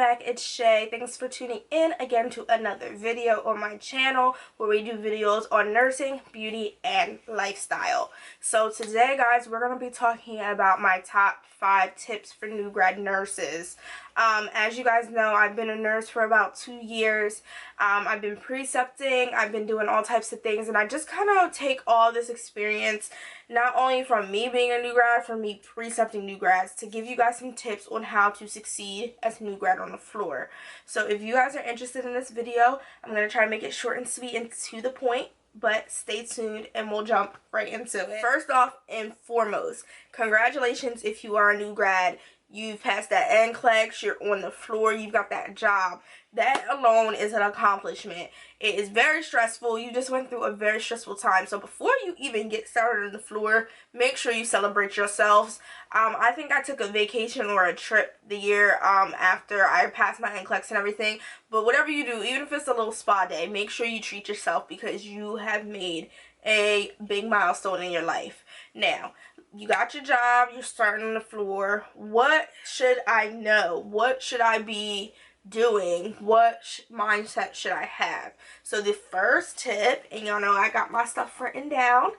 back, it's Shay. Thanks for tuning in again to another video on my channel where we do videos on nursing, beauty, and lifestyle. So today, guys, we're going to be talking about my top 5 tips for new grad nurses. As you guys know, I've been a nurse for about 2 years. I've been precepting, I've been doing all types of things, and I just kind of take all this experience, not only from me being a new grad, from me precepting new grads, to give you guys some tips on how to succeed as a new grad on the floor. So if you guys are interested in this video, I'm going to try to make it short and sweet and to the point, but stay tuned and we'll jump right into it. First off and foremost, congratulations if you are a new grad. You've passed that NCLEX, you're on the floor, you've got that job. That alone is an accomplishment. It is very stressful. You just went through a very stressful time. So before you even get started on the floor, make sure you celebrate yourselves. I think I took a vacation or a trip the year after I passed my NCLEX and everything. But whatever you do, even if it's a little spa day, make sure you treat yourself because you have made a big milestone in your life. Now, you got your job, you're starting on the floor. What should I know? What should I be doing? What mindset should I have? So the first tip, and y'all know I got my stuff written down.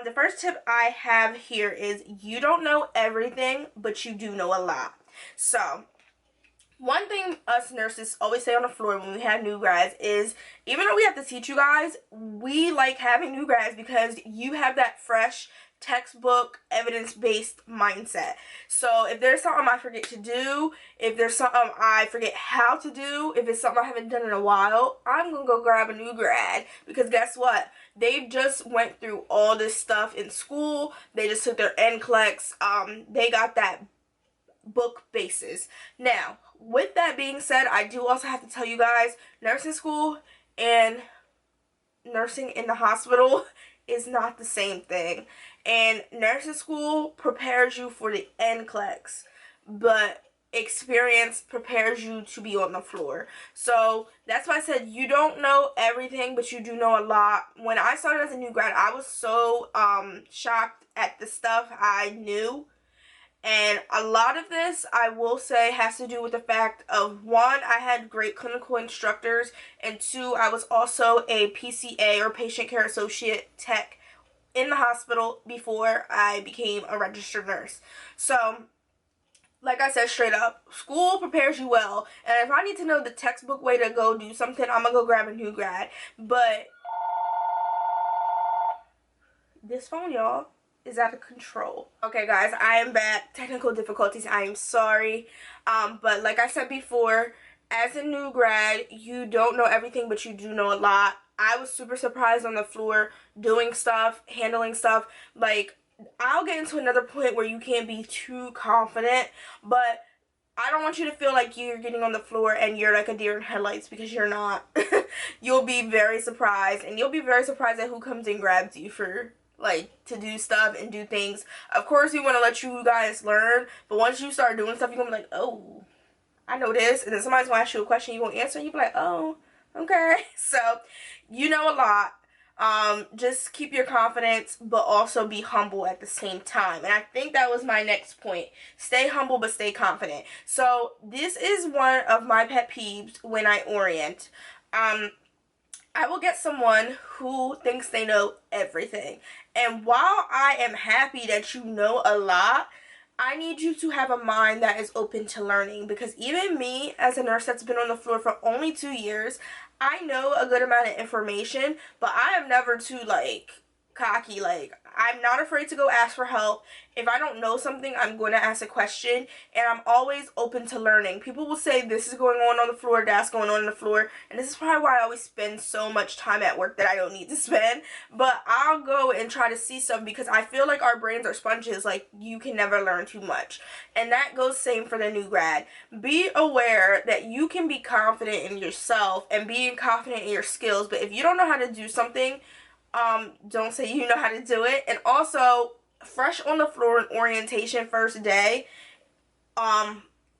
The first tip I have here is you don't know everything, but you do know a lot. So one thing us nurses always say on the floor when we have new grads is, even though we have to teach you guys, we like having new grads because you have that fresh textbook evidence-based mindset. So if there's something I forget to do, if there's something I forget how to do, if it's something I haven't done in a while, I'm gonna go grab a new grad, because guess what, they just went through all this stuff in school. They just took their NCLEX. They got that book basis. Now with that being said, I do also have to tell you guys, nursing school and nursing in the hospital is not the same thing. And nursing school prepares you for the NCLEX, but experience prepares you to be on the floor. So that's why I said you don't know everything, but you do know a lot. When I started as a new grad, I was so shocked at the stuff I knew. And a lot of this, I will say, has to do with the fact of, one, I had great clinical instructors, and two, I was also a PCA or patient care associate tech in the hospital before I became a registered nurse. So like I said, straight up, school prepares you well, and if I need to know the textbook way to go do something, I'm gonna go grab a new grad. But this phone, y'all, is out of control. Okay guys, I am back. Technical difficulties, I am sorry. But like I said before, as a new grad, you don't know everything, but you do know a lot. I was super surprised on the floor, doing stuff, handling stuff. Like, I'll get into another point where you can't be too confident, but I don't want you to feel like you're getting on the floor and you're like a deer in headlights, because you're not. You'll be very surprised, and you'll be very surprised at who comes and grabs you for, like, to do stuff and do things. Of course, we want to let you guys learn, but once you start doing stuff, you're going to be like, oh, I know this. And then somebody's going to ask you a question, you're going to answer, and you'll be like, oh, okay. So, you know a lot. Just keep your confidence, but also be humble at the same time. And I think that was my next point. Stay humble, but stay confident. So, this is one of my pet peeves when I orient. I will get someone who thinks they know everything. And while I am happy that you know a lot, I need you to have a mind that is open to learning, because even me, as a nurse that's been on the floor for only 2 years, I know a good amount of information, but I am never too, like, cocky. Like, I'm not afraid to go ask for help. If I don't know something, I'm going to ask a question, and I'm always open to learning. People will say this is going on the floor, that's going on the floor, and this is probably why I always spend so much time at work that I don't need to spend, but I'll go and try to see stuff, because I feel like our brains are sponges. Like, you can never learn too much, and that goes same for the new grad. Be aware that you can be confident in yourself and being confident in your skills, but if you don't know how to do something, don't say you know how to do it. And also, fresh on the floor in orientation first day,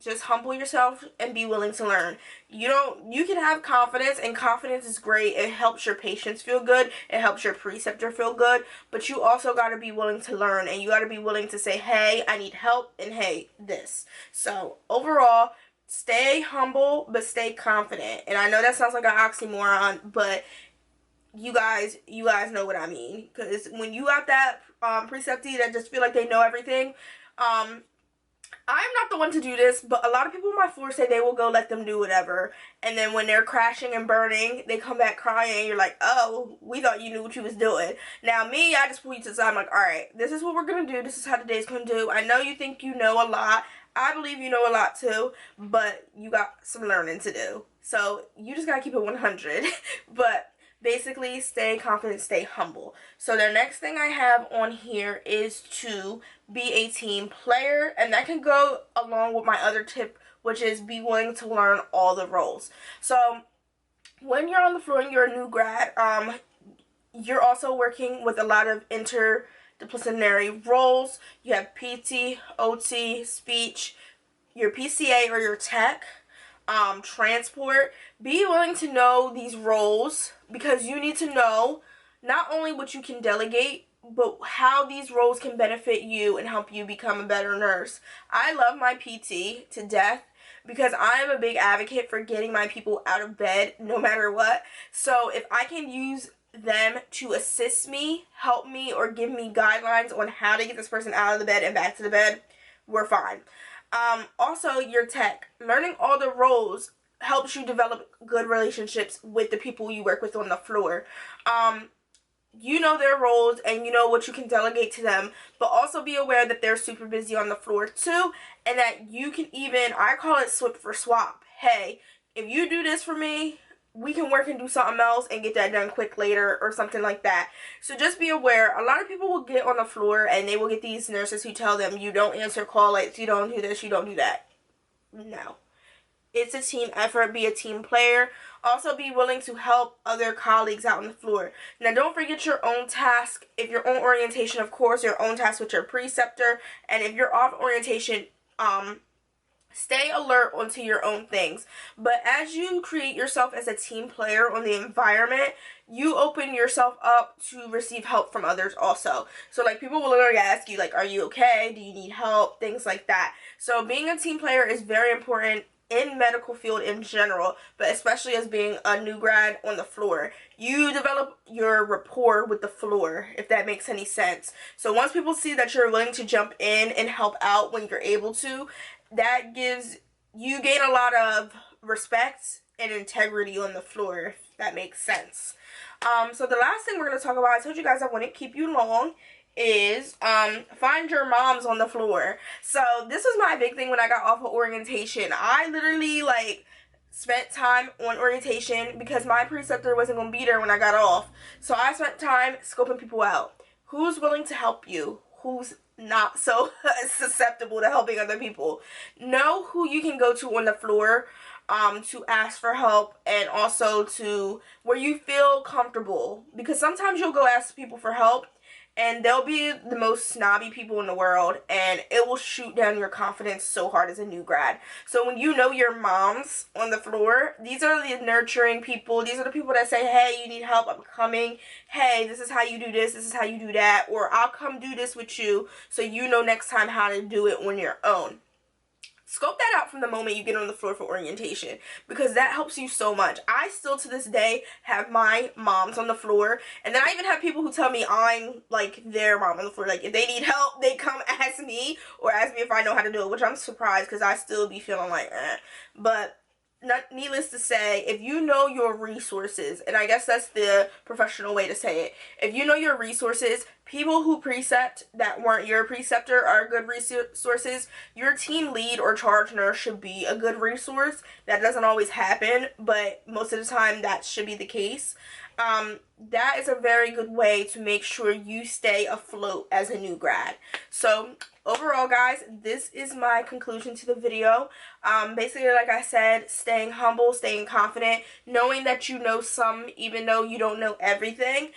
just humble yourself and be willing to learn. You can have confidence, and confidence is great. It helps your patients feel good, it helps your preceptor feel good, but you also got to be willing to learn, and you got to be willing to say, hey, I need help, and hey, this. So overall, stay humble, but stay confident. And I know that sounds like an oxymoron, but you guys know what I mean. Because when you got that preceptee that just feel like they know everything, I'm not the one to do this, but a lot of people on my floor say they will go let them do whatever. And then when they're crashing and burning, they come back crying and you're like, oh, we thought you knew what you was doing. Now me, I just pull you to the side. I'm like, alright, this is what we're going to do. This is how the day's going to do. I know you think you know a lot. I believe you know a lot too, but you got some learning to do. So you just got to keep it 100. But basically, stay confident, stay humble. So the next thing I have on here is to be a team player, and that can go along with my other tip, which is be willing to learn all the roles. So when you're on the floor and you're a new grad, you're also working with a lot of interdisciplinary roles. You have PT, OT, speech, your PCA or your tech, transport. Be willing to know these roles, because you need to know not only what you can delegate, but how these roles can benefit you and help you become a better nurse. I love my PT to death because I'm a big advocate for getting my people out of bed no matter what. So if I can use them to assist me, help me, or give me guidelines on how to get this person out of the bed and back to the bed, we're fine. Also, your tech. Learning all the roles helps you develop good relationships with the people you work with on the floor. You know their roles and you know what you can delegate to them, but also be aware that they're super busy on the floor too, and that you can even, I call it swap for swap. Hey, if you do this for me, we can work and do something else and get that done quick later or something like that. So just be aware. A lot of people will get on the floor and they will get these nurses who tell them you don't answer call lights, you don't do this, you don't do that. No. It's a team effort. Be a team player. Also be willing to help other colleagues out on the floor. Now don't forget your own task. If you're on orientation, of course, your own task with your preceptor. And if you're off orientation, stay alert onto your own things. But as you create yourself as a team player on the environment, you open yourself up to receive help from others also. So like people will literally ask you like, are you okay? Do you need help? Things like that. So being a team player is very important in medical field in general, but especially as being a new grad on the floor. You develop your rapport with the floor, if that makes any sense. So once people see that you're willing to jump in and help out when you're able to, that gives you gain a lot of respect and integrity on the floor, if that makes sense. So the last thing we're going to talk about, I told you guys I wouldn't keep you long, is find your moms on the floor. So this was my big thing when I got off of orientation. I literally like spent time on orientation because my preceptor wasn't going to be there when I got off. So I spent time scoping people out. Who's willing to help you? Who's not so susceptible to helping other people? Know who you can go to on the floor to ask for help, and also to where you feel comfortable, because sometimes you'll go ask people for help and they'll be the most snobby people in the world, and it will shoot down your confidence so hard as a new grad. So when you know your moms on the floor, these are the nurturing people. These are the people that say, hey, you need help, I'm coming. Hey, this is how you do this is how you do that. Or I'll come do this with you, so you know next time how to do it on your own. Scope that out from the moment you get on the floor for orientation, because that helps you so much. I still to this day have my moms on the floor, and then I even have people who tell me I'm like their mom on the floor. Like if they need help, they come ask me or ask me if I know how to do it, which I'm surprised because I still be feeling like But needless to say, if you know your resources, and I guess that's the professional way to say it, if you know your resources, people who precept that weren't your preceptor are good resources. Your team lead or charge nurse should be a good resource. That doesn't always happen, but most of the time that should be the case. That is a very good way to make sure you stay afloat as a new grad. So overall, guys, this is my conclusion to the video. Basically, like I said, staying humble, staying confident, knowing that you know some even though you don't know everything,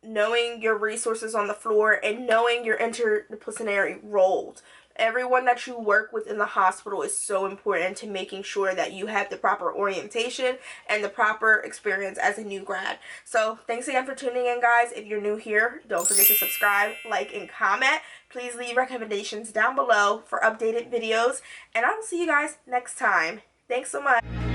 knowing your resources on the floor, and knowing your interdisciplinary roles. Everyone that you work with in the hospital is so important to making sure that you have the proper orientation and the proper experience as a new grad. So thanks again for tuning in, guys. If you're new here, don't forget to subscribe, like, and comment. Please leave recommendations down below for updated videos, and I will see you guys next time. Thanks so much.